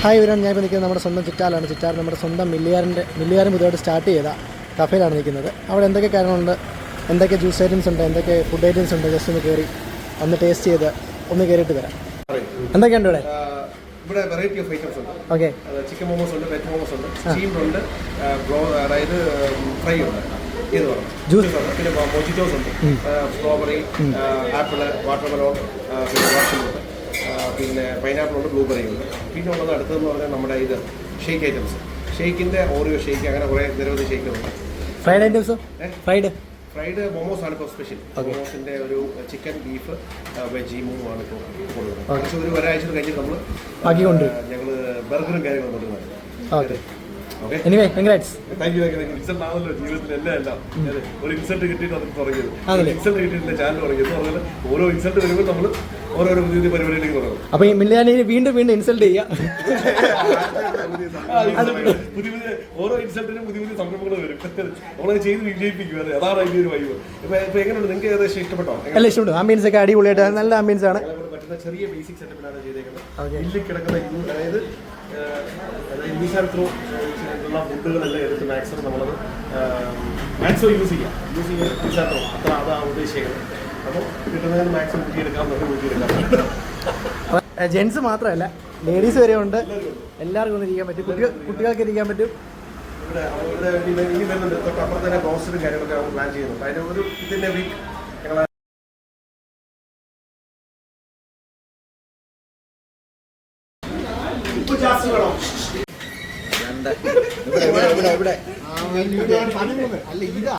Hi ഇവരാൻ ഞാൻ ഇപ്പോൾ നിൽക്കുന്നത് നമ്മുടെ സ്വന്തം ചിറ്റാലാണ്. ചിറ്റാർ നമ്മുടെ സ്വന്തം മില്ലുകാരൻ പുതിയതായിട്ട് സ്റ്റാർട്ട് ചെയ്ത കഫേയിലാണ് നിൽക്കുന്നത്. അവിടെ എന്തൊക്കെ കാര്യങ്ങളുണ്ട്, എന്തൊക്കെ ജ്യൂസ് ഐറ്റംസ് ഉണ്ട്, എന്തൊക്കെ ഫുഡ് ഐറ്റംസ് ഉണ്ട്, ജസ്റ്റ് ഒന്ന് കയറി ഒന്ന് ടേസ്റ്റ് ചെയ്ത് ഒന്ന് കയറിയിട്ട് വരാം. എന്തൊക്കെയുണ്ട് ഇവിടെ? ഇവിടെ വെറൈറ്റി ഓഫ് ഐറ്റംസ് ഉണ്ട്. ഓക്കെ, ചിക്കൻ മോമോസ് ഉണ്ട്, വെജ് മോമോസ് ഉണ്ട്, സ്റ്റീംഡ് ഉണ്ട്, അതായത് ഫ്രൈ ഉണ്ട്, ഏത് പറഞ്ഞു ജ്യൂസ് ഉണ്ട്, പിന്നെ മൊജിറ്റോസ് ഉണ്ട്, സ്ട്രോബെറി, ആപ്പിള്, വാട്ടർമെലോൺ, പിന്നെ വാട്ടർമെലോൺ, പിന്നെ പൈനാപ്പിൾ ഉണ്ട്, ബ്ലൂബെറി ഉണ്ട്. പിന്നെ ഉള്ളത് അടുത്തതെന്ന് പറഞ്ഞാൽ നമ്മുടെ ഇത് ഷേക്ക് ഐറ്റംസ്, ഷേക്കിൻ്റെ ഓറിയോ ഷേക്ക്, അങ്ങനെ കുറേ നിരവധി ഷേക്കുകളുണ്ട്. ഫ്രൈഡ് ഐറ്റംസ്, ഫ്രൈഡ് മോമോസ് ആണ് ഇപ്പോൾ സ്പെഷ്യൽ. മോമോസിൻ്റെ ഒരു ചിക്കൻ, ബീഫ്, വെജ് മൂന്നുമാണ് ഇപ്പോൾ കൊടുക്കുന്നത്. ഒരു ഒരാഴ്ച കഴിഞ്ഞ് നമ്മൾ ഞങ്ങൾ ബർഗറും കാര്യങ്ങളും കൊടുക്കുന്നത്. Anyway congrats. Thank you. Insult ആണല്ലോ ജീവിതത്തിൽ എല്ലാം. ഒരു ഇൻസൾട്ട് കിട്ടിയിട്ട് അത് തുടങ്ങിയത്, ഇൻസൾട്ട് കിട്ടിയിട്ടില്ല ചാനൽ തുടങ്ങിയത് പറഞ്ഞാൽ ഓരോ ഇൻസൾട്ട് വരുമ്പോൾ നമ്മൾ ഓരോരോ പുതിയ പുതിയ പരിപാടിയിലേക്ക് തുടങ്ങും. അപ്പോൾ ഈ മില്ലിയാനെ വീണ്ടും ഇൻസൾട്ട് ചെയ്യുക. പുതിയ ഓരോ ഇൻസൾട്ടിനും പുതിയ പുതിയ സംരംഭങ്ങൾ വരും. നമ്മളത് ചെയ്ത് വിജയിപ്പിക്കുക. അതാണ് അതിൻ്റെ ഒരു വൈബ്. ഇപ്പൊ എങ്ങനെയുണ്ട്, നിങ്ങൾക്ക് ഏകദേശം ഇഷ്ടപ്പെട്ടോ? എല്ലാം ഇഷ്ടപ്പെട്ടു. ആംബിയൻസ് ഒക്കെ അടിപൊളിയായിട്ട് നല്ല ആംബിയൻസ് ആണ്. പറ്റുന്ന ചെറിയ ബേസിക് സെറ്റപ്പിലാണ് ചെയ്തേക്കുന്നത്. ഇല്ലിൽ കിടക്കുന്ന അതായത് ഉള്ള ഫുഡുകളെല്ലാം എടുത്ത് മാക്സിമം നമ്മളത് യൂസ് ചെയ്യാം. അത്ര അതാണ് ഉദ്ദേശിക്കുന്നത്. അപ്പോൾ കിട്ടുന്നതിന് മാക്സിമം ഊറ്റിയെടുക്കാം. ജെൻസ് മാത്രമല്ല ലേഡീസ് വരെ ഉണ്ട്. എല്ലാവർക്കും ഒന്ന് ഇരിക്കാൻ പറ്റും, കുട്ടികൾക്ക് ഇരിക്കാൻ പറ്റും. ഇവിടെ ഇനി വരുന്നുണ്ട്. തൊട്ടപ്പുറത്ത് തന്നെ ബ്രോസ്റ്ററും കാര്യങ്ങളൊക്കെ നമ്മൾ പ്ലാൻ ചെയ്യുന്നുണ്ട്. അതിന് ഒരു ഇതിൻ്റെ വീക്ക് ഞങ്ങൾ ഇവിടെ